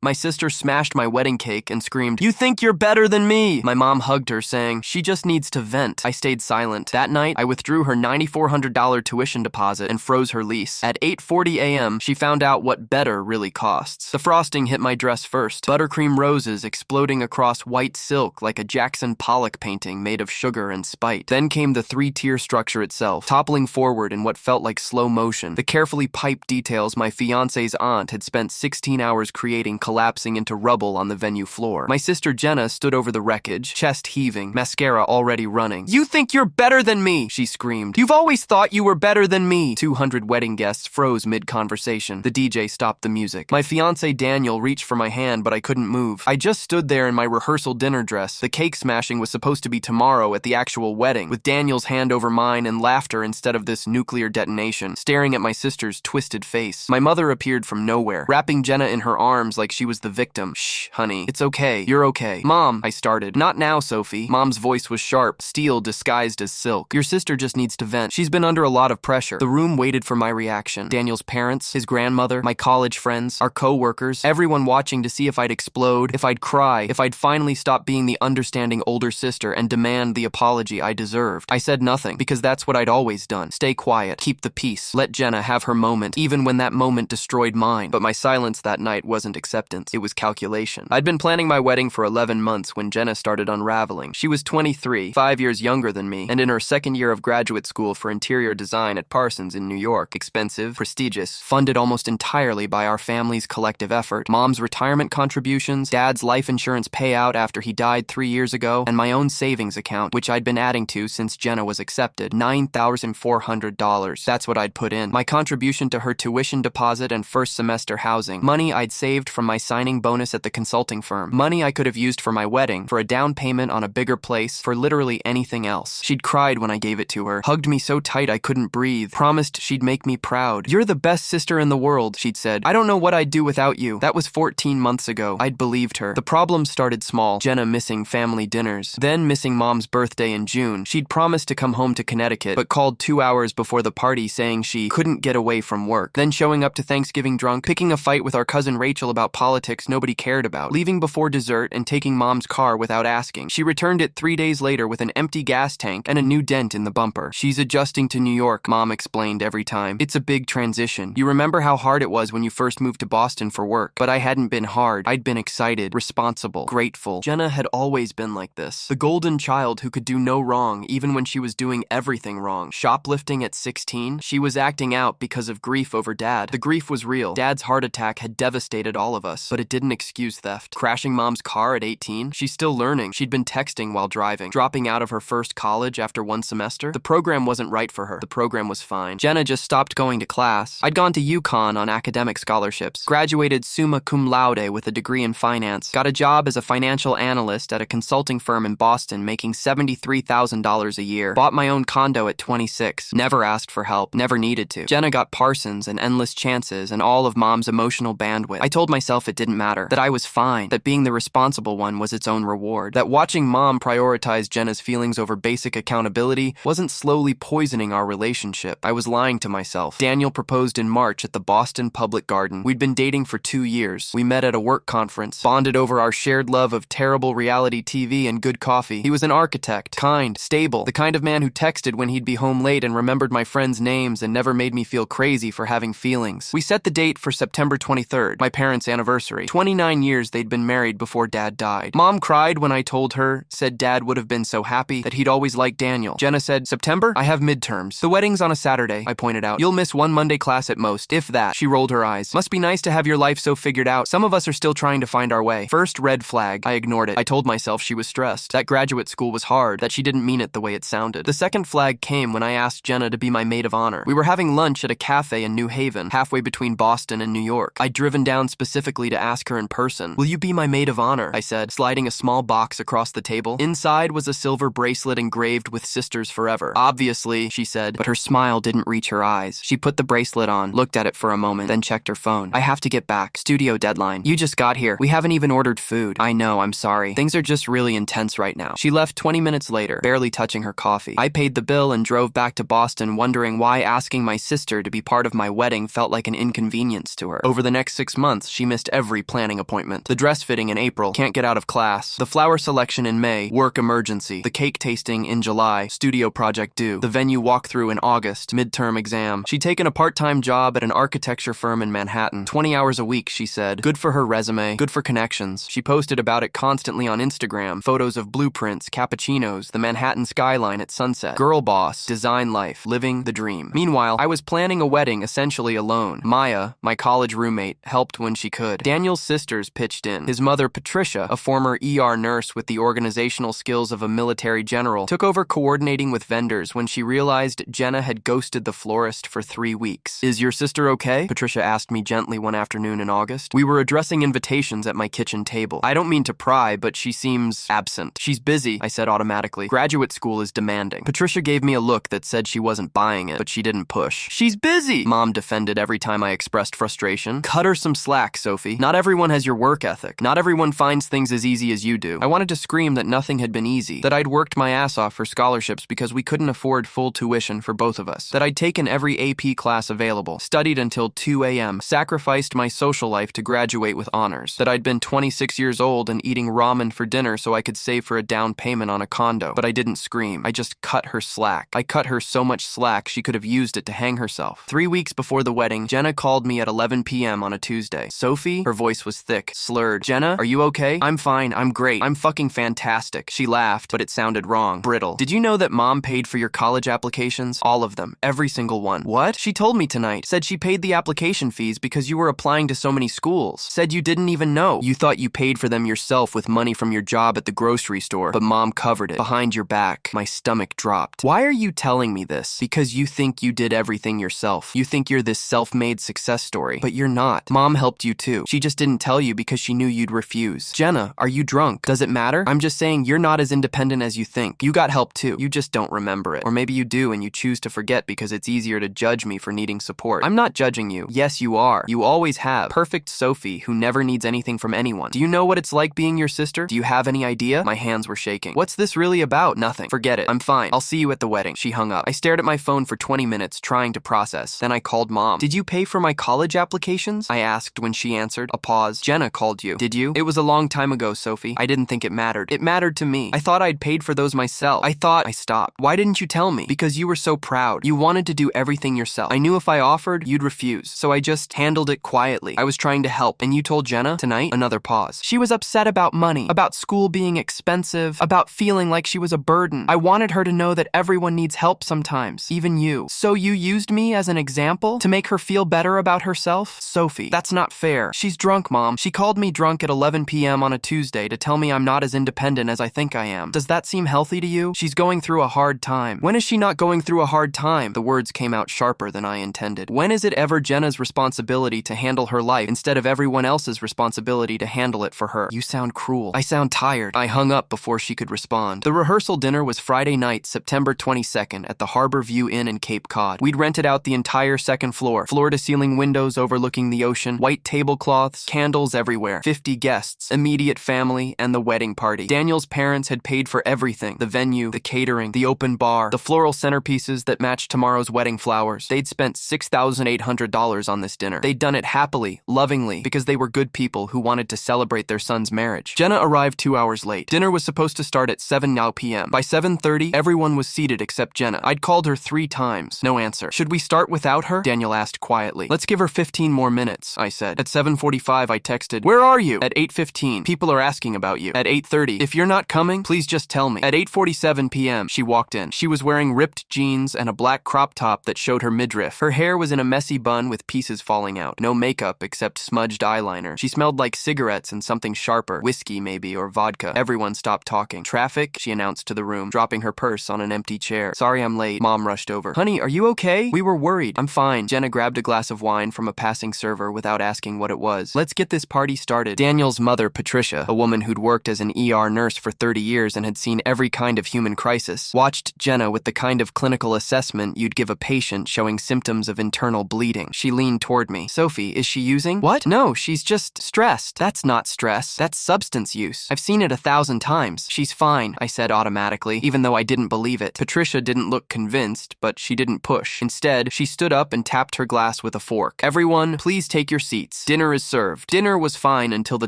My sister smashed my wedding cake and screamed, "You think you're better than me!" My mom hugged her, saying, "She just needs to vent." I stayed silent. That night, I withdrew her $9,400 tuition deposit and froze her lease. At 8:40 a.m., she found out what better really costs. The frosting hit my dress first. Buttercream roses exploding across white silk like a Jackson Pollock painting made of sugar and spite. Then came the three-tier structure itself, toppling forward in what felt like slow motion. The carefully piped details my fiancé's aunt had spent 16 hours creating collapsing into rubble on the venue floor. My sister Jenna stood over the wreckage, chest heaving, mascara already running. "You think you're better than me!" she screamed. "You've always thought you were better than me!" 200 wedding guests froze mid-conversation. The DJ stopped the music. My fiancé Daniel reached for my hand, but I couldn't move. I just stood there in my rehearsal dinner dress. The cake smashing was supposed to be tomorrow at the actual wedding, with Daniel's hand over mine and laughter instead of this nuclear detonation, staring at my sister's twisted face. My mother appeared from nowhere, wrapping Jenna in her arms like she was the victim. "Shh, honey. It's okay. You're okay." "Mom," I started. "Not now, Sophie." Mom's voice was sharp, steel disguised as silk. "Your sister just needs to vent. She's been under a lot of pressure." The room waited for my reaction. Daniel's parents, his grandmother, my college friends, our co-workers, everyone watching to see if I'd explode, if I'd cry, if I'd finally stop being the understanding older sister and demand the apology I deserved. I said nothing, because that's what I'd always done. Stay quiet, keep the peace, let Jenna have her moment, even when that moment destroyed mine. But my silence that night wasn't acceptance, it was calculation. I'd been planning my wedding for 11 months when Jenna started unraveling. She was 23, 5 years younger than me, and in her second year of graduate school for interior design at Parsons in New York. Expensive, prestigious, funded almost entirely by our family's collective effort. Mom's retirement contributions, Dad's life insurance payout after he died 3 years ago, and my own savings account, which I'd been adding to since Jenna was accepted. $9,400. That's what I'd put in. My contribution to her tuition deposit and first semester housing. Money I'd saved from my signing bonus at the consulting firm. Money I could have used for my wedding, for a down payment on a bigger place, for literally anything else. She'd cried when I gave it to her, hugged me so tight I couldn't breathe, promised she'd make me proud. "You're the best sister in the world," she'd said. "I don't know what I'd do without you." That was 14 months ago. I'd believed her. The problem started small. Jenna missing family dinners, then missing Mom's birthday in June. She'd promised to come home to Connecticut, but called 2 hours before the party saying she couldn't get away from work. Then showing up to Thanksgiving drunk, picking a fight with our cousin Rachel about politics nobody cared about, leaving before dessert and taking Mom's car without asking. She returned it 3 days later with an empty gas tank and a new dent in the bumper. "She's adjusting to New York," Mom explained every time. "It's a big transition. You remember how hard it was when you first moved to Boston for work." But I hadn't been hard. I'd been excited, responsible, grateful. Jenna had always been like this. The golden child who could do no wrong, even when she was doing everything wrong. Shoplifting at 16? She was acting out because of grief over Dad. The grief was real. Dad's heart attack had devastated all of us, but it didn't excuse theft. Crashing Mom's car at 18? She's still learning. She'd been texting while driving. Dropping out of her first college after one semester? The program wasn't right for her. The program was fine. Jenna just stopped going to class. I'd gone to UConn on academic scholarships. Graduated summa cum laude with a degree in finance. Got a job as a financial analyst at a consulting firm in Boston, making $73,000 a year. Bought my own condo at 26. Never asked for help. Never needed to. Jenna got Parsons and endless chances and all of Mom's emotional bandwidth. I told myself it didn't matter. That I was fine. That being the responsible one was its own reward. That watching Mom prioritize Jenna's feelings over basic accountability wasn't slowly poisoning our relationship. I was lying to myself. Daniel proposed in March at the Boston Public Garden. We'd been dating for 2 years. We met at a work conference, bonded over our shared love of terrible reality TV and good coffee. He was an architect, kind, stable, the kind of man who texted when he'd be home late and remembered my friends' names and never made me feel crazy for having feelings. We set the date for September 23rd, my parents' anniversary. 29 years they'd been married before Dad died. Mom cried when I told her, said Dad would have been so happy, that he'd always liked Daniel. Jenna said, "September? I have midterms. The wedding's on a Saturday," I pointed out. "You'll miss one Monday class at most, if that." She rolled her eyes. "Must be nice to have your life so figured out. Some of us are still trying to find our way." First red flag. I ignored it. I told myself she was stressed, that graduate school was hard, that she didn't mean it the way it sounded. The second flag came when I asked Jenna to be my maid of honor. We were having lunch at a cafe in New Haven, halfway between Boston and New York. I'd driven down specifically to ask her in person. "Will you be my maid of honor?" I said, sliding a small box across the table. Inside was a silver bracelet engraved with Sisters Forever. "Obviously," she said, but her smile didn't reach her eyes. She put the bracelet on, looked at it for a moment, then checked her phone. "I have to get back. Studio deadline. You just got here. We haven't even ordered food." "I know, I'm sorry. Things are just really intense right now." She left 20 minutes later, barely touching her coffee. I paid the bill and drove back to Boston, wondering why asking my sister to be part of my wedding felt like an inconvenience to her. Over the next 6 months, she missed every planning appointment. The dress fitting in April, can't get out of class. The flower selection in May, work emergency. The cake tasting in July, studio project due. The venue walkthrough in August, midterm exam. She'd taken a part-time job at an architecture firm in Manhattan. 20 hours a week, she said. Good for her resume, good for connections. She posted about it constantly on Instagram. Photos of blueprints, cappuccinos, the Manhattan skyline at sunset. Girl boss, design life, living the dream. Meanwhile, I was planning a wedding essentially alone. Maya, my college roommate, helped when she could. Daniel's sisters pitched in. His mother, Patricia, a former ER nurse with the organizational skills of a military general, took over coordinating with vendors when she realized Jenna had ghosted the florist for 3 weeks. Is your sister okay? Patricia asked me gently one afternoon in August. We were addressing invitations at my kitchen table. I don't mean to pry, but she seems absent. She's busy, I said automatically. Graduate school is demanding. Patricia gave me a look that said she wasn't buying it, but she didn't push. She's busy, Mom defended every time I expressed frustration. Cut her some slack, Sophie. Not everyone has your work ethic. Not everyone finds things as easy as you do. I wanted to scream that nothing had been easy, that I'd worked my ass off for scholarships because we couldn't afford full tuition for both of us, that I'd taken every AP class available, studied until 2 a.m., sacrificed my social life to graduate with honors, that I'd been 26 years old and eating ramen for dinner so I could save for a down payment on a condo. But I didn't scream. I just cut her slack. I cut her so much slack she could have used it to hang herself. 3 weeks before the wedding, Jenna called me at 11 p.m. on a Tuesday. Sophie? Her voice was thick, slurred. Jenna, are you okay? I'm fine. I'm great. I'm fucking fantastic. She laughed, but it sounded wrong. Brittle. Did you know that Mom paid for your college applications? All of them. Every single one. What? She told me tonight. Said she paid the application fees because you were applying to so many schools. Said you didn't even know. You thought you paid for them yourself with money from your job at the grocery store, but Mom covered it. Behind your back. My stomach dropped. Why are you telling me this? Because you think you did everything yourself. You think you're this self-made success story, but you're not. Mom helped you too. She just didn't tell you because she knew you'd refuse. Jenna, are you drunk? Does it matter? I'm just saying you're not as independent as you think. You got help too. You just don't remember it. Or maybe you do and you choose to forget because it's easier to judge me for needing support. I'm not judging you. Yes, you are. You always have. Perfect Sophie, who never needs anything from anyone. Do you know what it's like being your sister? Do you have any idea? My hands were shaking. What's this really about? Nothing. Forget it. I'm fine. I'll see you at the wedding. She hung up. I stared at my phone for 20 minutes, trying to process. Then I called Mom. Did you pay for my college applications? I asked when she answered. A pause. Jenna called you. Did you? It was a long time ago, Sophie. I didn't think it mattered. It mattered to me. I thought I'd paid for those myself. I stopped. Why didn't you tell me? Because you were so proud. You wanted to do everything yourself. I knew if I offered, you'd refuse. So I just handled it quietly. I was trying to help. And you told Jenna tonight? Another pause. She was upset about money, about school being expensive, about feeling like she was a burden. I wanted her to know that everyone needs help sometimes, even you. So you used me as an example to make her feel better about herself? Sophie, that's not fair. She's drunk, Mom. She called me drunk at 11 p.m. on a Tuesday to tell me I'm not as independent as I think I am. Does that seem healthy to you? She's going through a hard time. When is she not going through a hard time? The words came out sharper than I intended. When is it ever Jenna's responsibility to handle her life instead of everyone else's responsibility to handle it for her? You sound cruel. I sound tired. I hung up before she could respond. The rehearsal dinner was Friday night, September 22nd at the Harbor View Inn in Cape Cod. We'd rented out the entire second floor, floor-to-ceiling windows overlooking the ocean, white tablecloths, candles everywhere, 50 guests, immediate family, and the wedding party. Daniel's parents had paid for everything: the venue, the catering, the open bar, the floral centerpieces that matched tomorrow's wedding flowers. They'd spent $6,800 on this dinner. They'd done it happily, lovingly, because they were good people who wanted to celebrate their son's marriage. Jenna arrived 2 hours late. Dinner was supposed to start at 7 p.m. By 7:30, everyone was seated except Jenna. I'd called her 3 times. No answer. Should we start without her? Daniel asked quietly. Let's give her 15 more minutes, I said. At 7:45, I texted, "Where are you?" At 8:15, "People are asking about you." At 8:30, "If you're not coming, please just tell me." At 8:47 p.m., she walked in. She was wearing ripped jeans and a black crop top that showed her midriff. Her hair was in a messy bun with pieces falling out. No makeup except smudged eyeliner. She smelled like cigarettes and something sharper. Whiskey, maybe, or vodka. Everyone stopped talking. "Traffic," she announced to the room, dropping her purse on an empty chair. "Sorry I'm late." Mom rushed over. "Honey, are you okay?" "We were worried." "I'm fine." Jenna grabbed a glass of wine from a passing server without asking what it was. "Let's get this party started." Daniel's mother, Patricia, a woman who'd worked as an ER nurse for 30 years and had seen every kind of human crisis, watched Jenna with the kind of clinical assessment you'd give a patient showing symptoms of internal bleeding. She leaned toward me. "Sophie, is she using?" "What? No, she's just stressed." "That's not stress. That's substance use. I've seen it 1,000 times." "She's fine," I said automatically, even though I didn't believe it. Patricia didn't look convinced, but she didn't push. Instead, she stood up and tapped her glass with a fork. "Everyone, please take your seats. Dinner is is served. Dinner was fine until the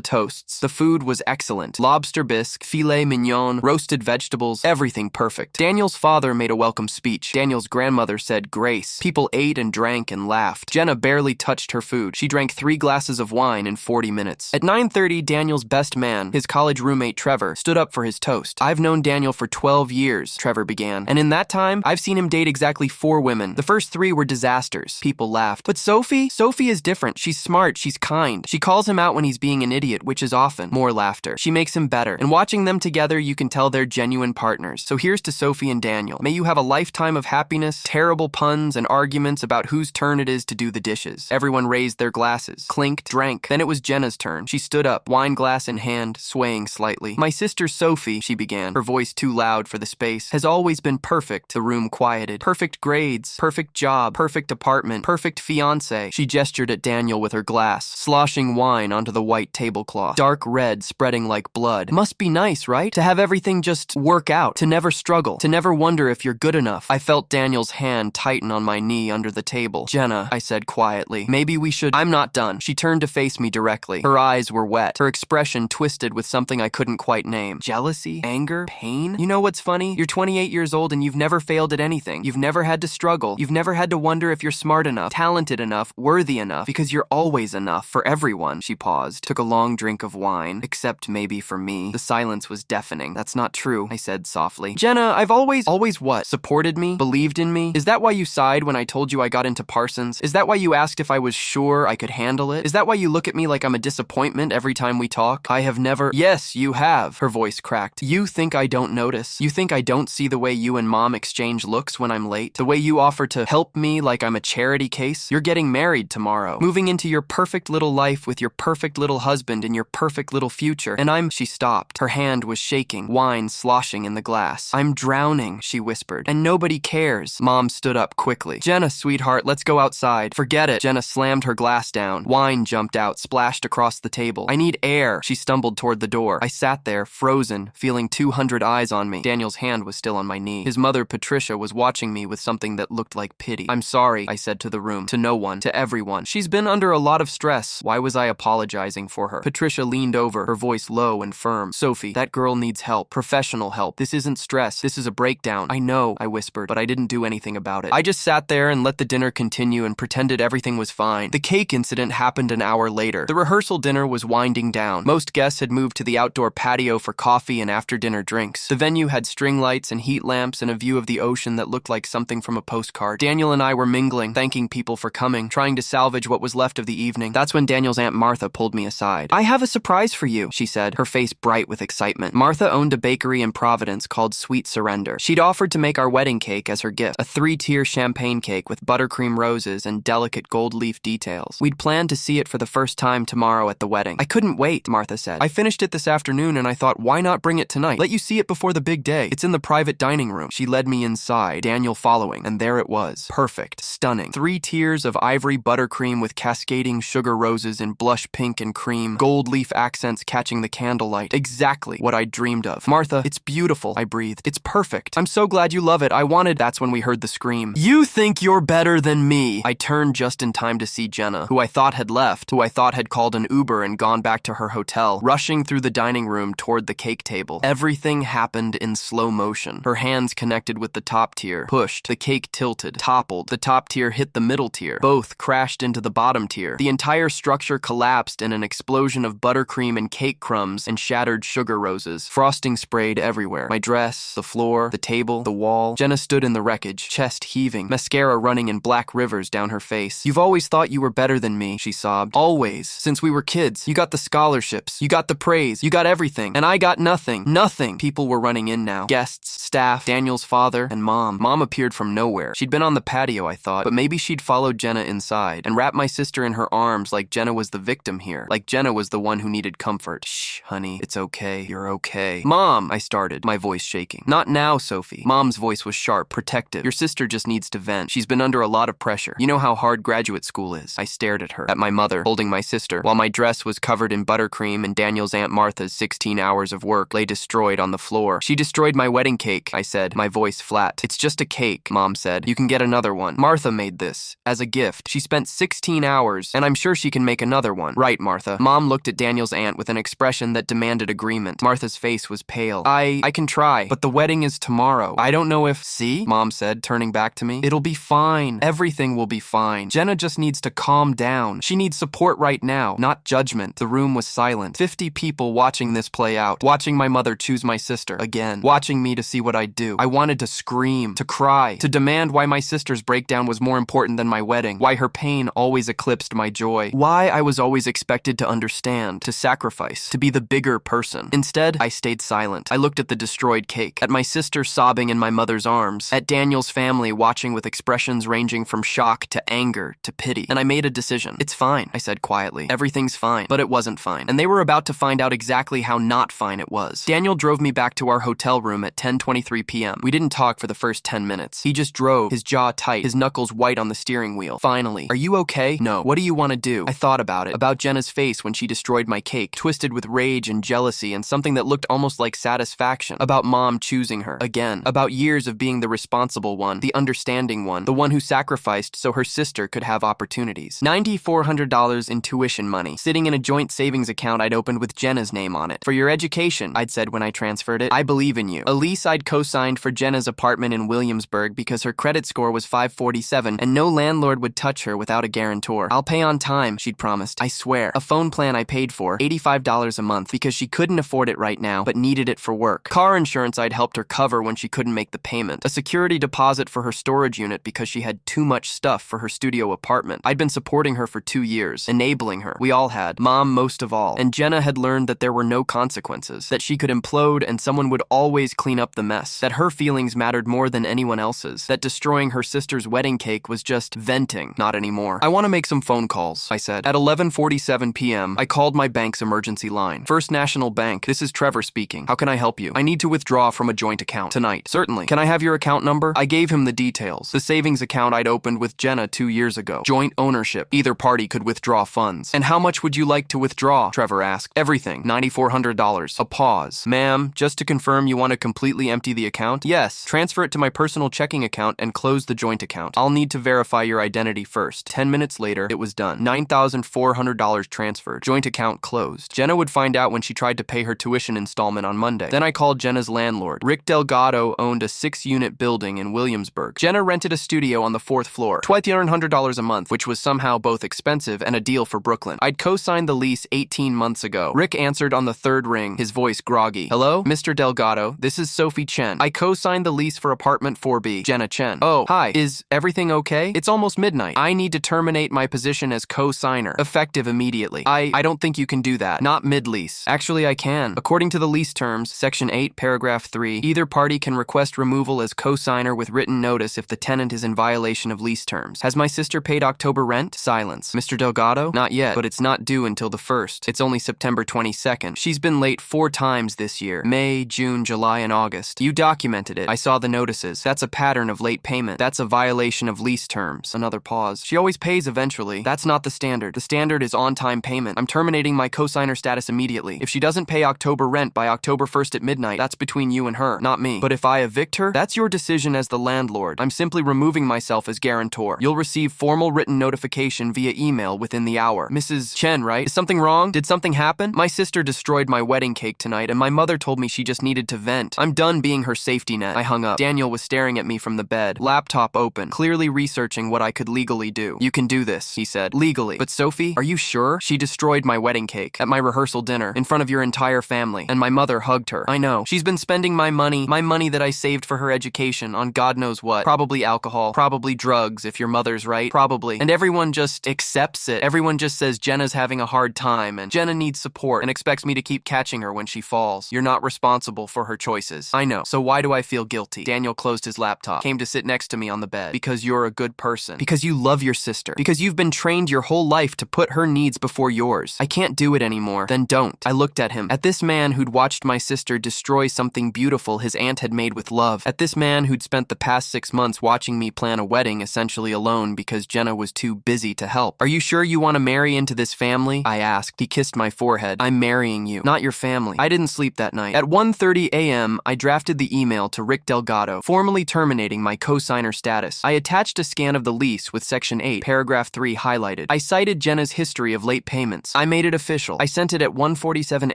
toasts. The food was excellent. Lobster bisque, filet mignon, roasted vegetables, everything perfect. Daniel's father made a welcome speech. Daniel's grandmother said grace. People ate and drank and laughed. Jenna barely touched her food. She drank 3 glasses of wine in 40 minutes. At 9:30, Daniel's best man, his college roommate Trevor, stood up for his toast. I've known Daniel for 12 years, Trevor began. And in that time, I've seen him date exactly 4 women. The first 3 were disasters. People laughed. But Sophie is different. She's smart. She's kind. She calls him out when he's being an idiot, which is often. More laughter. She makes him better. And watching them together, you can tell they're genuine partners. So here's to Sophie and Daniel. May you have a lifetime of happiness, terrible puns, and arguments about whose turn it is to do the dishes. Everyone raised their glasses, clinked, drank. Then it was Jenna's turn. She stood up, wine glass in hand, swaying slightly. My sister Sophie, she began, her voice too loud for the space, has always been perfect. The room quieted. Perfect grades, perfect job, perfect apartment, perfect fiancé. She gestured at Daniel with her glass, sloshing wine onto the white tablecloth. Dark red spreading like blood. Must be nice, right? To have everything just work out, to never struggle, to never wonder if you're good enough. I felt Daniel's hand tighten on my knee under the table. Jenna, I said quietly, maybe we should... I'm not done. She turned to face me directly. Her eyes were wet, her expression twisted with something I couldn't quite name. Jealousy? Anger? Pain? You know what's funny? You're 28 years old and you've never failed at anything. You've never had to struggle. You've never had to wonder if you're smart enough, talented enough, worthy enough, because you're always enough for everyone. She paused, took a long drink of wine, except maybe for me. The silence was deafening. That's not true, I said softly. Jenna, I've always what? Supported me? Believed in me? Is that why you sighed when I told you I got into Parsons? Is that why you asked if I was sure I could handle it? Is that why you look at me like I'm a disappointment every time we talk? I have never... Yes, you have, her voice cracked. You think I don't notice? You think I don't see the way you and Mom exchange looks when I'm late? The way you offer to help me like I'm a charity case? You're getting married tomorrow, moving into your perfect little life with your perfect little husband and your perfect little future. And I'm... She stopped. Her hand was shaking, wine sloshing in the glass. I'm drowning, she whispered, and nobody cares. Mom stood up quickly. Jenna, sweetheart, let's go outside. Forget it. Jenna slammed her glass down. Wine jumped out, splashed across the table. I need air. She stumbled toward the door. I sat there, frozen, feeling 200 eyes on me. Daniel's hand was still on my knee. His mother, Patricia, was watching me with something that looked like pity. I'm sorry, I said to the room. To no one. To everyone. She's been under a lot of stress. Why was I apologizing for her? Patricia leaned over, her voice low and firm. Sophie, that girl needs help. Professional help. This isn't stress. This is a breakdown. I know, I whispered, but I didn't do anything about it. I just sat there and let the dinner continue and pretended everything was fine. The cake incident happened an hour later. The rehearsal dinner was winding down. Most guests had moved to the outdoor patio for coffee and after-dinner drinks. The venue had string lights and heat lamps and a view of the ocean that looked like something from a postcard. Daniel and I were mingling, thanking people for coming, trying to salvage what was left of the evening. That's when Daniel's Aunt Martha pulled me aside. I have a surprise for you, she said, her face bright with excitement. Martha owned a bakery in Providence called Sweet Surrender. She'd offered to make our wedding cake as her gift, a 3-tier champagne cake with buttercream roses and delicate gold leaf details. We'd planned to see it for the first time tomorrow at the wedding. I couldn't wait, Martha said. I finished it this afternoon and I thought, why not bring it tonight? Let you see it before the big day. It's in the private dining room. She led me inside, Daniel following, and there it was. Perfect. Stunning. 3 tiers of ivory buttercream with cascading sugar roses in blush pink and cream, gold leaf accents catching the candlelight. Exactly what I dreamed of. Martha, it's beautiful, I breathed. It's perfect. I'm so glad you love it. I wanted... That's when we heard the scream. You think you're better than me. I turned just in time to see Jenna, who I thought had left, who I thought had called an Uber and gone back to her hotel, rushing through the dining room toward the cake table. Everything happened in slow motion. Her hands connected with the top tier, pushed, the cake tilted, toppled, the top tier hit the middle tier, both crashed into the bottom tier. The entire structure collapsed in an explosion of buttercream and cake crumbs and shattered sugar roses. Frosting sprayed everywhere. My dress, the floor, the table, the wall. Jenna stood in the wreckage, chest heaving, mascara running in black rivers down her face. You've always thought you were better than me, she sobbed. Always. Since we were kids. You got the scholarships. You got the praise. You got everything. And I got nothing. Nothing. People were running in now. Guests, staff, Daniel's father, and Mom. Mom appeared from nowhere. She'd been on the patio, I thought, but maybe she'd followed Jenna inside and wrapped my sister in her arms like Jenna was the victim here. Like Jenna was the one who needed comfort. Shh, honey. It's okay. You're okay. Mom, I started, my voice shaking. Not now, Sophie. Mom's voice was sharp, protective. Your sister just needs to vent. She's been under a lot of pressure. You know how hard graduate school is. I stared at her, at my mother, holding my sister, while my dress was covered in buttercream and Daniel's Aunt Martha's 16 hours of work lay destroyed on the floor. She destroyed my wedding cake, I said, my voice flat. It's just a cake, Mom said. You can get another one. Martha made this as a gift. She spent 16 hours, and I'm sure she can can make another one. Right, Martha. Mom looked at Daniel's aunt with an expression that demanded agreement. Martha's face was pale. I can try, but the wedding is tomorrow. I don't know if... See? Mom said, turning back to me. It'll be fine. Everything will be fine. Jenna just needs to calm down. She needs support right now, not judgment. The room was silent. 50 people watching this play out. Watching my mother choose my sister again. Watching me to see what I'd do. I wanted to scream, to cry, to demand why my sister's breakdown was more important than my wedding. Why her pain always eclipsed my joy. Why I was always expected to understand, to sacrifice, to be the bigger person. Instead, I stayed silent. I looked at the destroyed cake, at my sister sobbing in my mother's arms, at Daniel's family watching with expressions ranging from shock to anger to pity. And I made a decision. It's fine, I said quietly. Everything's fine. But it wasn't fine. And they were about to find out exactly how not fine it was. Daniel drove me back to our hotel room at 10:23 p.m. We didn't talk for the first 10 minutes. He just drove, his jaw tight, his knuckles white on the steering wheel. Finally, are you okay? No. What do you want to do? I thought about it. About Jenna's face when she destroyed my cake, twisted with rage and jealousy and something that looked almost like satisfaction. About Mom choosing her. Again. About years of being the responsible one, the understanding one, the one who sacrificed so her sister could have opportunities. $9,400 in tuition money, sitting in a joint savings account I'd opened with Jenna's name on it. For your education, I'd said when I transferred it. I believe in you. A lease I'd co-signed for Jenna's apartment in Williamsburg because her credit score was 547 and no landlord would touch her without a guarantor. I'll pay on time, she'd promised. I swear. A phone plan I paid for, $85 a month, because she couldn't afford it right now, but needed it for work. Car insurance I'd helped her cover when she couldn't make the payment. A security deposit for her storage unit because she had too much stuff for her studio apartment. I'd been supporting her for 2 years, enabling her. We all had. Mom most of all. And Jenna had learned that there were no consequences, that she could implode and someone would always clean up the mess, that her feelings mattered more than anyone else's, that destroying her sister's wedding cake was just venting, not anymore. I want to make some phone calls, I said. At 11:47 p.m., I called my bank's emergency line. First National Bank, this is Trevor speaking. How can I help you? I need to withdraw from a joint account tonight. Certainly. Can I have your account number? I gave him the details. The savings account I'd opened with Jenna 2 years ago. Joint ownership. Either party could withdraw funds. And how much would you like to withdraw? Trevor asked. Everything. $9,400. A pause. Ma'am, just to confirm you want to completely empty the account? Yes. Transfer it to my personal checking account and close the joint account. I'll need to verify your identity first. 10 minutes later, it was done. $9,400 transferred. Joint account closed. Jenna would find out when she tried to pay her tuition installment on Monday. Then I called Jenna's landlord. Rick Delgado owned a 6-unit building in Williamsburg. Jenna rented a studio on the 4th floor. $2,100 a month, which was somehow both expensive and a deal for Brooklyn. I'd co-signed the lease 18 months ago. Rick answered on the 3rd ring, his voice groggy. Hello, Mr. Delgado. This is Sophie Chen. I co-signed the lease for apartment 4B. Jenna Chen. Oh, hi. Is everything okay? It's almost midnight. I need to terminate my position as co-signer, effective immediately. I don't think you can do that. Not mid-lease. Actually, I can. According to the lease terms, Section 8, Paragraph 3, either party can request removal as co-signer with written notice if the tenant is in violation of lease terms. Has my sister paid October rent? Silence. Mr. Delgado? Not yet, but it's not due until the 1st. It's only September 22nd. She's been late 4 times this year. May, June, July, and August. You documented it. I saw the notices. That's a pattern of late payment. That's a violation of lease terms. Another pause. She always pays eventually. That's not the standard. The standard is on-time payment. I'm terminating my co-signer status immediately. If she doesn't pay October rent by October 1st at midnight, that's between you and her, not me. But if I evict her, that's your decision as the landlord. I'm simply removing myself as guarantor. You'll receive formal written notification via email within the hour. Mrs. Chen, right? Is something wrong? Did something happen? My sister destroyed my wedding cake tonight, and my mother told me she just needed to vent. I'm done being her safety net. I hung up. Daniel was staring at me from the bed, laptop open, clearly researching what I could legally do. You can do this, he said. Legally. But Sophie, are you sure? She destroyed my wedding cake at my rehearsal dinner in front of your entire family, and my mother hugged her. I know. She's been spending my money that I saved for her education on God knows what. Probably alcohol, probably drugs if your mother's right, probably. And everyone just accepts it. Everyone just says Jenna's having a hard time and Jenna needs support and expects me to keep catching her when she falls. You're not responsible for her choices. I know. So why do I feel guilty? Daniel closed his laptop, came to sit next to me on the bed. Because you're a good person. Because you love your sister. Because you've been trained your whole life to put her needs before yours. I can't do it anymore. Then don't. I looked at him. At this man who'd watched my sister destroy something beautiful his aunt had made with love. At this man who'd spent the past 6 months watching me plan a wedding essentially alone because Jenna was too busy to help. Are you sure you want to marry into this family? I asked. He kissed my forehead. I'm marrying you, not your family. I didn't sleep that night. At 1:30 a.m., I drafted the email to Rick Delgado, formally terminating my co-signer status. I attached a scan of the lease with Section 8, Paragraph 3 highlighted. I cited cited Jenna's history of late payments. I made it official. I sent it at 1:47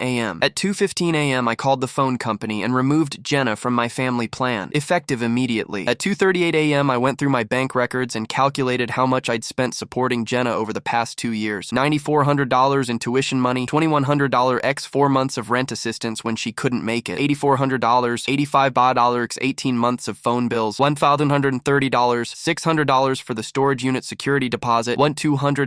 a.m. At 2:15 a.m., I called the phone company and removed Jenna from my family plan, effective immediately. At 2:38 a.m., I went through my bank records and calculated how much I'd spent supporting Jenna over the past 2 years. $9,400 in tuition money, $2,100 x 4 months of rent assistance when she couldn't make it, $8,400, $85 x 18 months of phone bills, $1,130, $600 for the storage unit security deposit, $1,200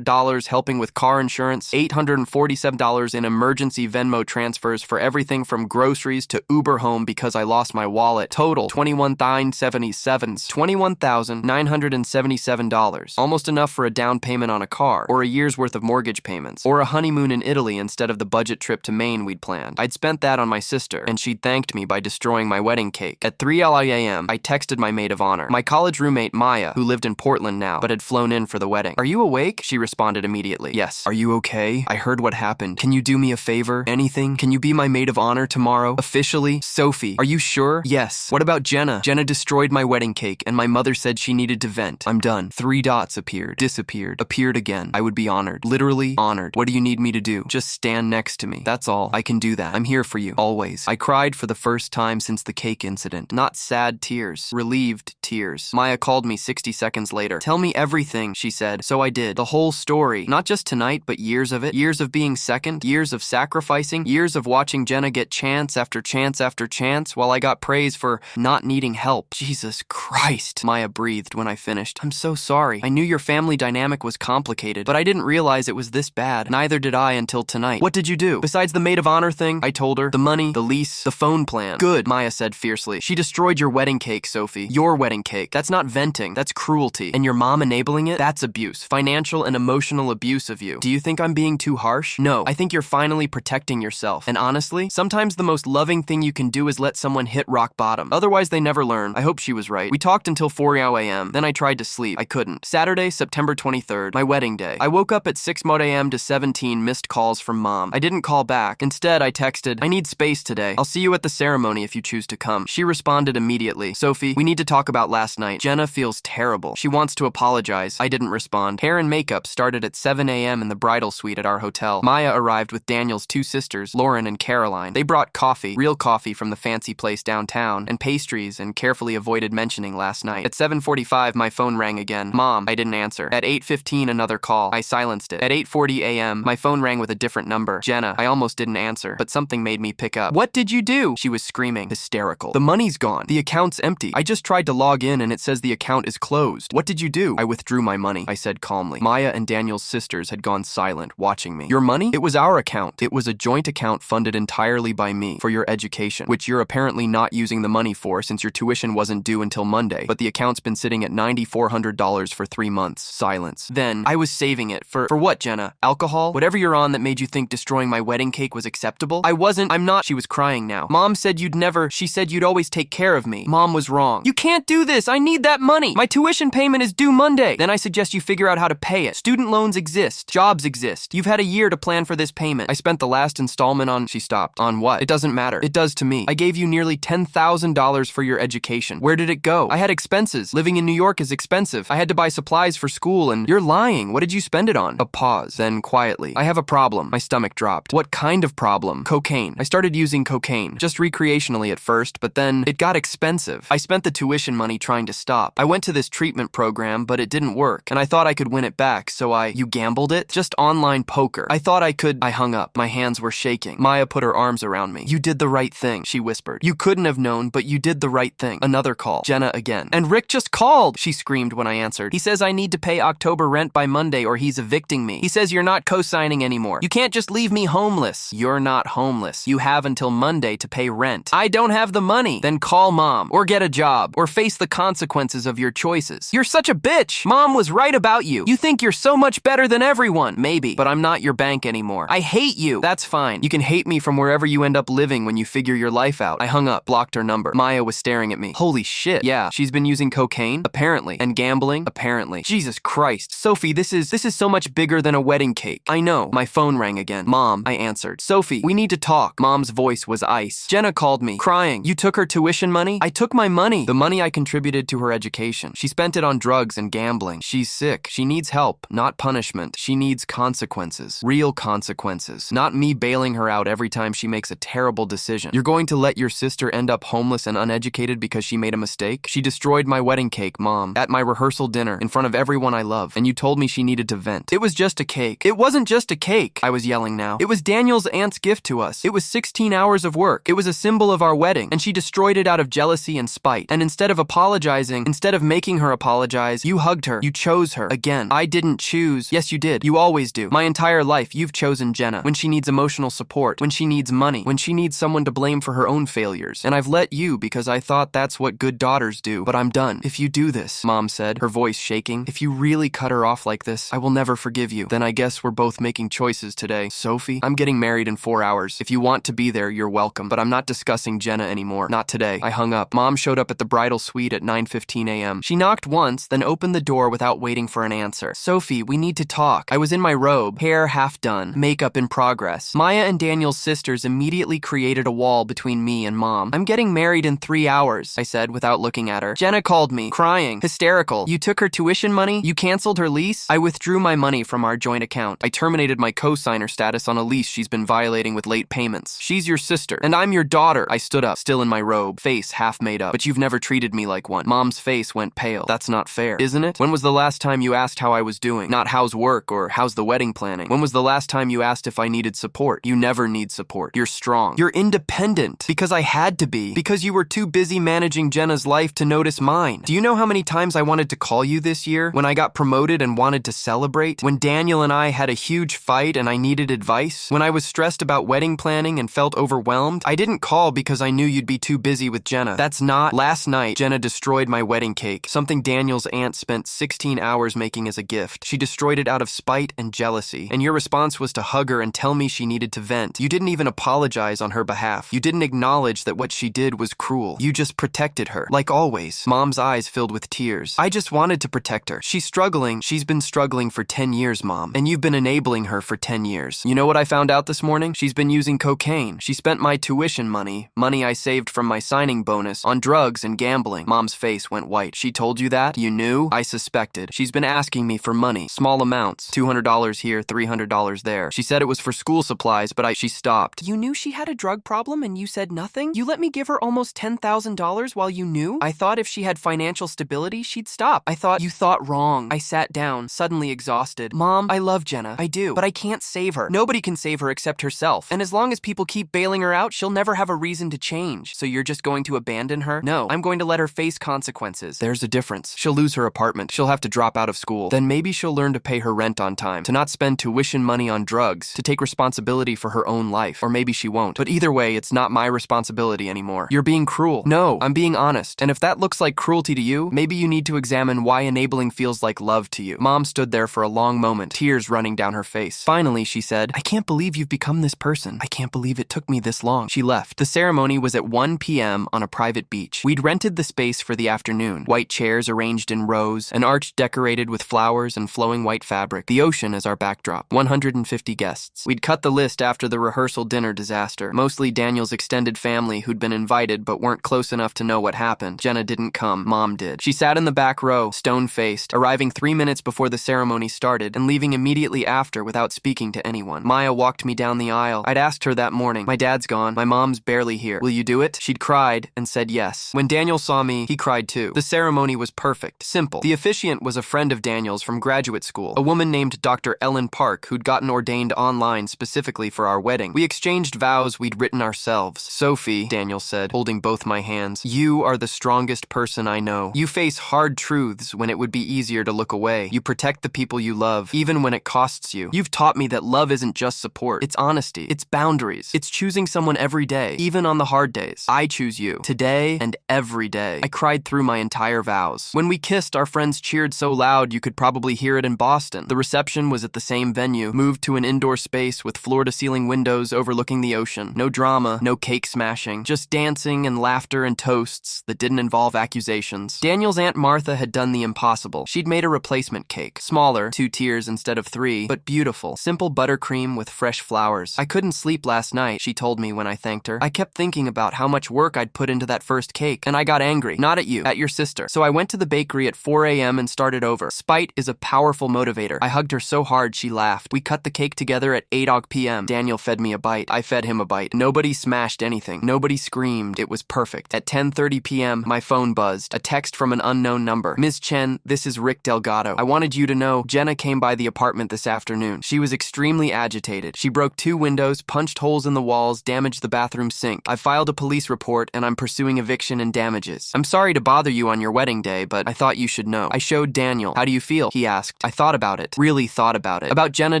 helping with car insurance, $847 in emergency Venmo transfers for everything from groceries to Uber home because I lost my wallet. Total, $21,977. Almost enough for a down payment on a car, or a year's worth of mortgage payments, or a honeymoon in Italy instead of the budget trip to Maine we'd planned. I'd spent that on my sister, and she'd thanked me by destroying my wedding cake. At 3:00 a.m., I texted my maid of honor, my college roommate Maya, who lived in Portland now, but had flown in for the wedding. "Are you awake?" She responded immediately. "Yes." "Are you okay? I heard what happened. Can you do me a favor? Anything? Can you be my maid of honor tomorrow? Officially? Sophie, are you sure?" "Yes." "What about Jenna?" "Jenna destroyed my wedding cake, and my mother said she needed to vent. I'm done." 3 dots appeared, disappeared, appeared again. I would be honored. Literally honored. What do you need me to do? Just stand next to me. That's all. I can do that. I'm here for you. Always. I cried for the first time since the cake incident. Not sad tears. Relieved tears. Maya called me 60 seconds later. "Tell me everything," she said. So I did. The whole story. Not just tonight, but years of it. Years of being second. Years of sacrificing. Years of watching Jenna get chance after chance after chance while I got praise for not needing help. Jesus Christ, Maya breathed when I finished. "I'm so sorry. I knew your family dynamic was complicated, but I didn't realize it was this bad. Neither did I until tonight." "What did you do? Besides the maid of honor thing?" I told her. "The money, the lease, the phone plan." "Good," Maya said fiercely. "She destroyed your wedding cake, Sophie. Your wedding cake. That's not venting. That's cruelty. And your mom enabling it? That's abuse. Financial and emotional abuse of you. Do you think I'm being too harsh? No. I think you're finally protecting yourself. And honestly, sometimes the most loving thing you can do is let someone hit rock bottom. Otherwise, they never learn." I hope she was right. We talked until 4:00 a.m. Then I tried to sleep. I couldn't. Saturday, September 23rd, my wedding day. I woke up at 6:00 a.m. to 17 missed calls from Mom. I didn't call back. Instead, I texted, "I need space today. I'll see you at the ceremony if you choose to come." She responded immediately, "Sophie, we need to talk about last night. Jenna feels terrible. She wants to apologize." I didn't respond. Hair and makeup started at 7 a.m. in the bridal suite at our hotel. Maya arrived with Daniel's 2 sisters, Lauren and Caroline. They brought coffee, real coffee from the fancy place downtown, and pastries, and carefully avoided mentioning last night. At 7:45, my phone rang again. Mom, I didn't answer. At 8:15, another call. I silenced it. At 8:40 a.m., my phone rang with a different number. Jenna, I almost didn't answer, but something made me pick up. "What did you do?" She was screaming, hysterical. "The money's gone. The account's empty. I just tried to log in and it says the account is closed." "What did you do?" "I withdrew my money," I said calmly. Maya and Daniel's sisters had gone silent, watching me. "Your money? It was our account. It was a joint account funded entirely by me for your education, which you're apparently not using the money for since your tuition wasn't due until Monday, but the account's been sitting at $9,400 for 3 months." Silence. Then, "I was saving it for what, Jenna? Alcohol? Whatever you're on that made you think destroying my wedding cake was acceptable?" "I wasn't. I'm not." She was crying now. "Mom said you'd never. She said you'd always take care of me. Mom was wrong." "You can't do this. I need that money. My tuition payment is due Monday." "Then I suggest you figure out how to pay it. Student loans exist. Jobs exist. You've had a year to plan for this payment. I spent the last installment on..." She stopped. "On what?" "It doesn't matter. It does to me. I gave you nearly $10,000 for your education. Where did it go? I had expenses. Living in New York is expensive. I had to buy supplies for school and..." "You're lying. What did you spend it on?" A pause. Then quietly, "I have a problem." My stomach dropped. "What kind of problem?" "Cocaine. I started using cocaine. Just recreationally at first, but then it got expensive. I spent the tuition money trying to stop. I went to this treatment program, but it didn't work, and I thought I could win it back, so I..." "You gambled it?" "Just online poker. I thought I could..." I hung up. My hands were shaking. Maya put her arms around me. "You did the right thing," she whispered. "You couldn't have known, but you did the right thing." Another call. Jenna again. "And Rick just called," she screamed when I answered. "He says I need to pay October rent by Monday or he's evicting me. He says you're not co-signing anymore. You can't just leave me homeless." "You're not homeless. You have until Monday to pay rent." "I don't have the money." "Then call Mom, or get a job, or face the consequences of your choices." "You're such a bitch. Mom was right about you. You think you're so much better than everyone." "Maybe, but I'm not your bank anymore." "I hate you." "That's fine. You can hate me from wherever you end up living when you figure your life out." I hung up, blocked her number. Maya was staring at me. "Holy shit. Yeah, she's been using cocaine, apparently, and gambling, apparently. Jesus Christ. Sophie, this is so much bigger than a wedding cake." "I know." My phone rang again. "Mom," I answered. "Sophie, we need to talk." Mom's voice was ice. Jenna called me, crying. "You took her tuition money?" "I took my money." "The money I contributed to her education. She spent it on drugs and gambling. She's sick. She needs help, not punishment." punishment. She needs consequences. Real consequences. Not me bailing her out every time she makes a terrible decision. You're going to let your sister end up homeless and uneducated because she made a mistake? She destroyed my wedding cake, Mom, at my rehearsal dinner, in front of everyone I love, and you told me she needed to vent. It was just a cake. It wasn't just a cake, I was yelling now. It was Daniel's aunt's gift to us. It was 16 hours of work. It was a symbol of our wedding, and she destroyed it out of jealousy and spite. And instead of apologizing, instead of making her apologize, you hugged her. You chose her. Again. I didn't choose. Yes, you did. You always do. My entire life, you've chosen Jenna. When she needs emotional support, when she needs money, when she needs someone to blame for her own failures. And I've let you because I thought that's what good daughters do. But I'm done. If you do this, Mom said, her voice shaking, if you really cut her off like this, I will never forgive you. Then I guess we're both making choices today. Sophie, I'm getting married in 4 hours. If you want to be there, you're welcome. But I'm not discussing Jenna anymore. Not today. I hung up. Mom showed up at the bridal suite at 9:15 a.m. She knocked once, then opened the door without waiting for an answer. Sophie, we need to talk. I was in my robe, hair half done, makeup in progress. Maya and Daniel's sisters immediately created a wall between me and Mom. I'm getting married in 3 hours, I said without looking at her. Jenna called me, crying, hysterical. You took her tuition money? You canceled her lease? I withdrew my money from our joint account. I terminated my co-signer status on a lease she's been violating with late payments. She's your sister, and I'm your daughter. I stood up, still in my robe, face half made up. But you've never treated me like one. Mom's face went pale. That's not fair, isn't it? When was the last time you asked how I was doing? Not how's work or how's the wedding planning. When was the last time you asked if I needed support? You never need support. You're strong. You're independent. Because I had to be. Because you were too busy managing Jenna's life to notice mine. Do you know how many times I wanted to call you this year? When I got promoted and wanted to celebrate? When Daniel and I had a huge fight and I needed advice? When I was stressed about wedding planning and felt overwhelmed? I didn't call because I knew you'd be too busy with Jenna. That's not. Last night, Jenna destroyed my wedding cake. Something Daniel's aunt spent 16 hours making as a gift. She destroyed it out of spite and jealousy. And your response was to hug her and tell me she needed to vent. You didn't even apologize on her behalf. You didn't acknowledge that what she did was cruel. You just protected her. Like always. Mom's eyes filled with tears. I just wanted to protect her. She's struggling. She's been struggling for 10 years, Mom. And you've been enabling her for 10 years. You know what I found out this morning? She's been using cocaine. She spent my tuition money I saved from my signing bonus, on drugs and gambling. Mom's face went white. She told you that? You knew? I suspected. She's been asking me for money. Small amounts. $200 here, $300 there. She said it was for school supplies, but she stopped. You knew she had a drug problem and you said nothing? You let me give her almost $10,000 while you knew? I thought if she had financial stability, she'd stop. I thought you thought wrong. I sat down, suddenly exhausted. Mom, I love Jenna. I do. But I can't save her. Nobody can save her except herself. And as long as people keep bailing her out, she'll never have a reason to change. So you're just going to abandon her? No, I'm going to let her face consequences. There's a difference. She'll lose her apartment. She'll have to drop out of school. Then maybe she'll learn to pay her rent on time, to not spend tuition money on drugs, to take responsibility for her own life. Or maybe she won't. But either way, it's not my responsibility anymore. You're being cruel. No, I'm being honest. And if that looks like cruelty to you, maybe you need to examine why enabling feels like love to you. Mom stood there for a long moment, tears running down her face. Finally, she said, I can't believe you've become this person. I can't believe it took me this long. She left. The ceremony was at 1 p.m. on a private beach. We'd rented the space for the afternoon. White chairs arranged in rows, an arch decorated with flowers and flowing white fabric, the ocean as our backdrop. 150 guests. We'd cut the list after the rehearsal dinner disaster. Mostly Daniel's extended family who'd been invited but weren't close enough to know what happened. Jenna didn't come. Mom did. She sat in the back row, stone-faced, arriving 3 minutes before the ceremony started and leaving immediately after without speaking to anyone. Maya walked me down the aisle. I'd asked her that morning. My dad's gone. My mom's barely here. Will you do it? She'd cried and said yes. When Daniel saw me, he cried too. The ceremony was perfect. Simple. The officiant was a friend of Daniel's from graduate school, a woman named Dr. Ellen Park who'd gotten ordained online specifically for our wedding. We exchanged vows we'd written ourselves. Sophie, Daniel said, holding both my hands, you are the strongest person I know. You face hard truths when it would be easier to look away. You protect the people you love, even when it costs you. You've taught me that love isn't just support. It's honesty. It's boundaries. It's choosing someone every day, even on the hard days. I choose you, today and every day. I cried through my entire vows. When we kissed, our friends cheered so loud you could probably hear it in Boston. The reception was at the same venue, moved to an indoor space with floor-to-ceiling windows overlooking the ocean. No drama, no cake smashing, just dancing and laughter and toasts that didn't involve accusations. Daniel's Aunt Martha had done the impossible. She'd made a replacement cake. Smaller, 2 tiers instead of 3, but beautiful. Simple buttercream with fresh flowers. I couldn't sleep last night, she told me when I thanked her. I kept thinking about how much work I'd put into that first cake, and I got angry. Not at you, at your sister. So I went to the bakery at 4 a.m. and started over. Spite is a powerful motivator. motivator. I hugged her so hard she laughed. We cut the cake together at 8 p.m. Daniel fed me a bite. I fed him a bite. Nobody smashed anything. Nobody screamed. It was perfect. At 10:30 p.m., my phone buzzed. A text from an unknown number. Ms. Chen, this is Rick Delgado. I wanted you to know Jenna came by the apartment this afternoon. She was extremely agitated. She broke 2 windows, punched holes in the walls, damaged the bathroom sink. I filed a police report and I'm pursuing eviction and damages. I'm sorry to bother you on your wedding day, but I thought you should know. I showed Daniel. How do you feel? He asked. I thought about it. Really thought about it. About Jenna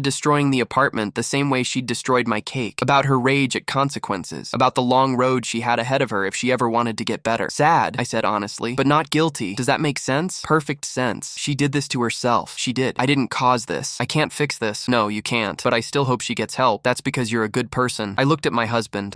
destroying the apartment the same way she'd destroyed my cake. About her rage at consequences. About the long road she had ahead of her if she ever wanted to get better. Sad, I said honestly, but not guilty. Does that make sense? Perfect sense. She did this to herself. She did. I didn't cause this. I can't fix this. No, you can't. But I still hope she gets help. That's because you're a good person. I looked at my husband,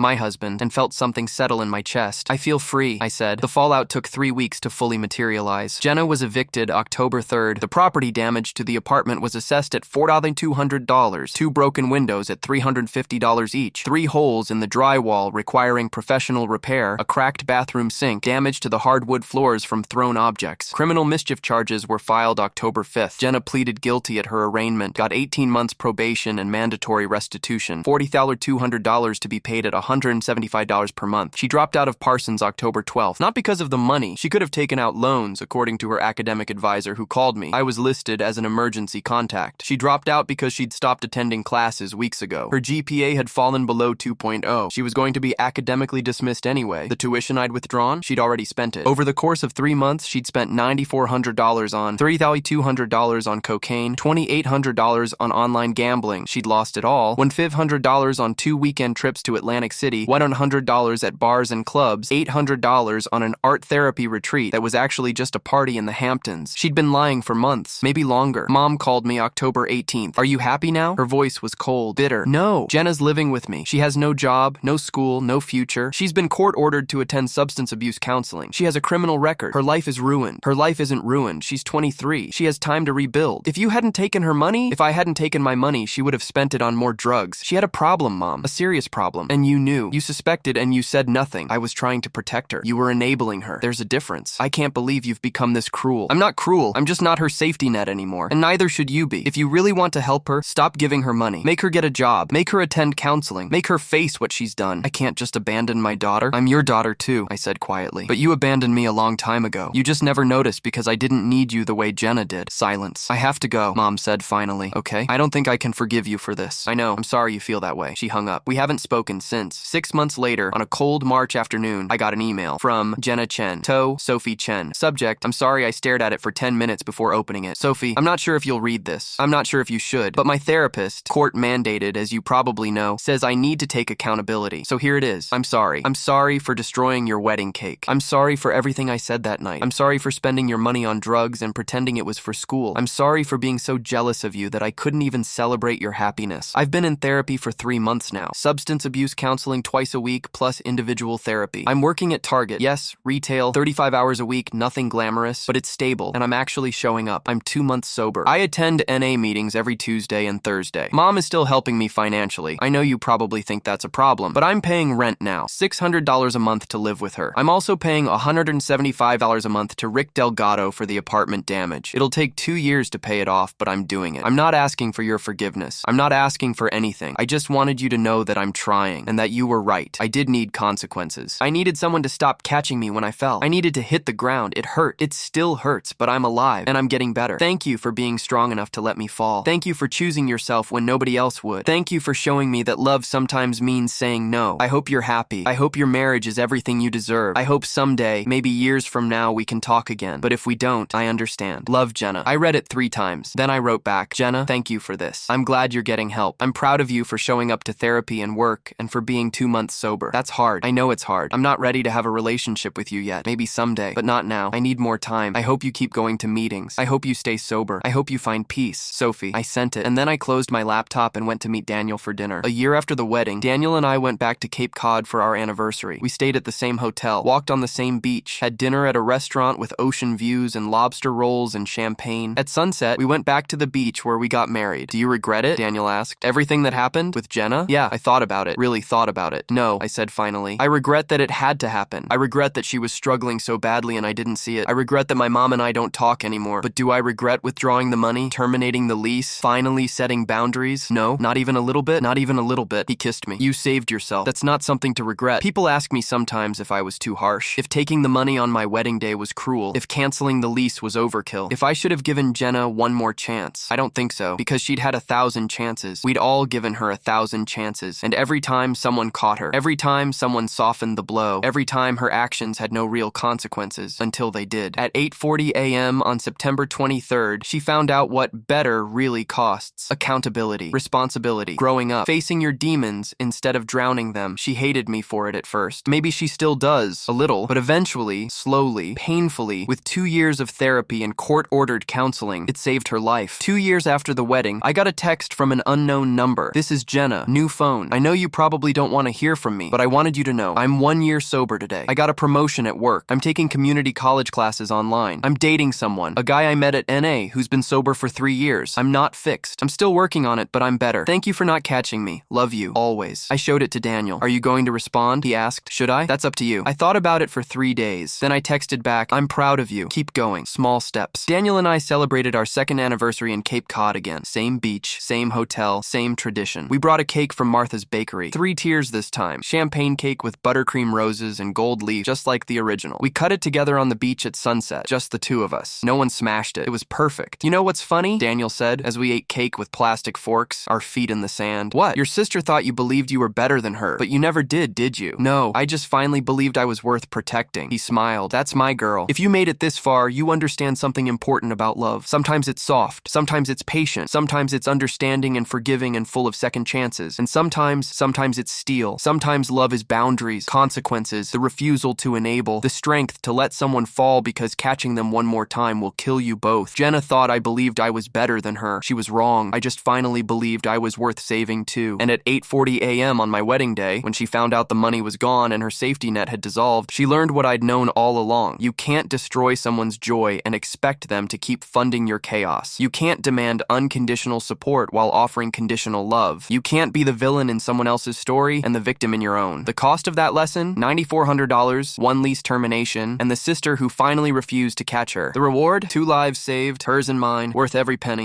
and felt something settle in my chest. I feel free, I said. The fallout took 3 weeks to fully materialize. Jenna was evicted October 3rd. The property damage to the apartment was assessed at $4,200. 2 broken windows at $350 each. 3 holes in the drywall requiring professional repair. A cracked bathroom sink. Damage to the hardwood floors from thrown objects. Criminal mischief charges were filed October 5th. Jenna pleaded guilty at her arraignment, got 18 months probation and mandatory restitution. $40,200 to be paid at $175 per month. She dropped out of Parsons October 12th. Not because of the money. She could have taken out loans, according to her academic advisor who called me. I was listed as an emergency contact. She dropped out because she'd stopped attending classes weeks ago. Her GPA had fallen below 2.0. She was going to be academically dismissed anyway. The tuition I'd withdrawn, she'd already spent it. Over the course of 3 months, she'd spent $9,400 on $3,200 on cocaine, $2,800 on online gambling. She'd lost it all. $1,500 on 2 weekend trips to Atlantic City, $100 at bars and clubs, $800 on an art therapy retreat that was actually just a party in the Hamptons. She'd been lying for months, maybe longer. Mom called me October 18th. Are you happy now? Her voice was cold, bitter. No. Jenna's living with me. She has no job, no school, no future. She's been court-ordered to attend substance abuse counseling. She has a criminal record. Her life is ruined. Her life isn't ruined. She's 23. She has time to rebuild. If you hadn't taken her money, if I hadn't taken my money, she would have spent it on more drugs. She had a problem, Mom. A serious problem. And you knew. You suspected and you said nothing. I was trying to protect her. You were enabling her. There's a difference. I can't believe you've become this cruel. I'm not cruel. I'm just not her safety net anymore. And neither should you be. If you really want to help her, stop giving her money. Make her get a job. Make her attend counseling. Make her face what she's done. I can't just abandon my daughter. I'm your daughter too, I said quietly. But you abandoned me a long time ago. You just never noticed because I didn't need you the way Jenna did. Silence. I have to go, Mom said finally. Okay? I don't think I can forgive you for this. I know. I'm sorry you feel that way. She hung up. We haven't spoken since. 6 months later, on a cold March afternoon, I got an email from Jenna Chen. To Sophie Chen. Subject, I'm sorry I stared at it for 10 minutes before opening it. Sophie, I'm not sure if you'll read this. I'm not sure if you should, but my therapist, court mandated as you probably know, says I need to take accountability. So here it is. I'm sorry. I'm sorry for destroying your wedding cake. I'm sorry for everything I said that night. I'm sorry for spending your money on drugs and pretending it was for school. I'm sorry for being so jealous of you that I couldn't even celebrate your happiness. I've been in therapy for 3 months now. Substance abuse counseling twice a week plus individual therapy. I'm working at Target. Yes, retail, 35 hours a week, nothing glamorous, but it's stable and I'm actually showing up. I'm 2 months sober. I attend NA meetings every Tuesday and Thursday. Mom is still helping me financially. I know you probably think that's a problem, but I'm paying rent now, $600 a month to live with her. I'm also paying $175 a month to Rick Delgado for the apartment damage. It'll take 2 years to pay it off, but I'm doing it. I'm not asking for your forgiveness. I'm not asking for anything. I just wanted you to know that I'm trying and that you were right. I did need consequences. I needed someone to stop catching me when I fell. I needed to hit the ground. It hurt. It still hurts, but I'm alive and I'm getting better. Thank you for being strong enough to let me fall. Thank you for choosing yourself when nobody else would. Thank you for showing me that love sometimes means saying no. I hope you're happy. I hope your marriage is everything you deserve. I hope someday, maybe years from now, we can talk again. But if we don't, I understand. Love, Jenna. I read it 3 times. Then I wrote back, Jenna, thank you for this. I'm glad you're getting help. I'm proud of you for showing up to therapy and work and for being 2 months sober. That's hard. I know it's hard. I'm not ready to have a relationship with you yet. Maybe someday, but not now. I need more time. I hope you keep going to meetings. I hope you stay sober. I hope you find peace. Sophie. I sent it. And then I closed my laptop and went to meet Daniel for dinner. A year after the wedding, Daniel and I went back to Cape Cod for our anniversary. We stayed at the same hotel, walked on the same beach, had dinner at a restaurant with ocean views and lobster rolls and champagne. At sunset, we went back to the beach where we got married. Do you regret it? Daniel asked. Everything that happened with Jenna? Yeah, I thought about it. Really thought about it. No, I said finally. I regret that it had to happen. I regret that she was struggling so badly and I didn't see it. I regret that my mom and I don't talk anymore. But do I regret withdrawing the the money, terminating the lease, finally setting boundaries. No, not even a little bit, not even a little bit. He kissed me. You saved yourself. That's not something to regret. People ask me sometimes if I was too harsh, if taking the money on my wedding day was cruel, if canceling the lease was overkill, if I should have given Jenna one more chance. I don't think so, because she'd had 1,000 chances. We'd all given her 1,000 chances, and every time someone caught her, every time someone softened the blow, every time her actions had no real consequences, until they did. At 8:40 a.m. on September 23rd, she found out what better really costs. Accountability, responsibility, growing up, facing your demons instead of drowning them. She hated me for it at first. Maybe she still does, a little, but eventually, slowly, painfully, with 2 years of therapy and court-ordered counseling, it saved her life. 2 years after the wedding, I got a text from an unknown number. This is Jenna, new phone. I know you probably don't want to hear from me, but I wanted you to know I'm 1 year sober today. I got a promotion at work. I'm taking community college classes online. I'm dating someone, a guy I met at NA who's been sober for 3 years. I'm not fixed. I'm still working on it, but I'm better. Thank you for not catching me. Love you, always. I showed it to Daniel. Are you going to respond? He asked. Should I? That's up to you. I thought about it for 3 days. Then I texted back, I'm proud of you. Keep going. Small steps. Daniel and I celebrated our 2nd anniversary in Cape Cod again. Same beach, same hotel, same tradition. We brought a cake from Martha's Bakery. 3 tiers this time. Champagne cake with buttercream roses and gold leaf, just like the original. We cut it together on the beach at sunset, just the 2 of us. No one smashed it. It was perfect. You know what's funny? Daniel said, as we ate cake with plastic forks, our feet in the sand. What? Your sister thought you believed you were better than her, but you never did you? No, I just finally believed I was worth protecting. He smiled. That's my girl. If you made it this far, you understand something important about love. Sometimes it's soft. Sometimes it's patient. Sometimes it's understanding and forgiving and full of second chances. And sometimes it's steel. Sometimes love is boundaries, consequences, the refusal to enable, the strength to let someone fall because catching them one more time will kill you both. Jenna thought I believed I was better than her. She was wrong. I just finally believed I was worth saving too. And at 8:40 a.m. on my wedding day, when she found out the money was gone and her safety net had dissolved, she learned what I'd known all along. You can't destroy someone's joy and expect them to keep funding your chaos. You can't demand unconditional support while offering conditional love. You can't be the villain in someone else's story and the victim in your own. The cost of that lesson? $9,400, 1 lease termination, and the sister who finally refused to catch her. The reward? 2 lives saved, hers and mine, worth every penny.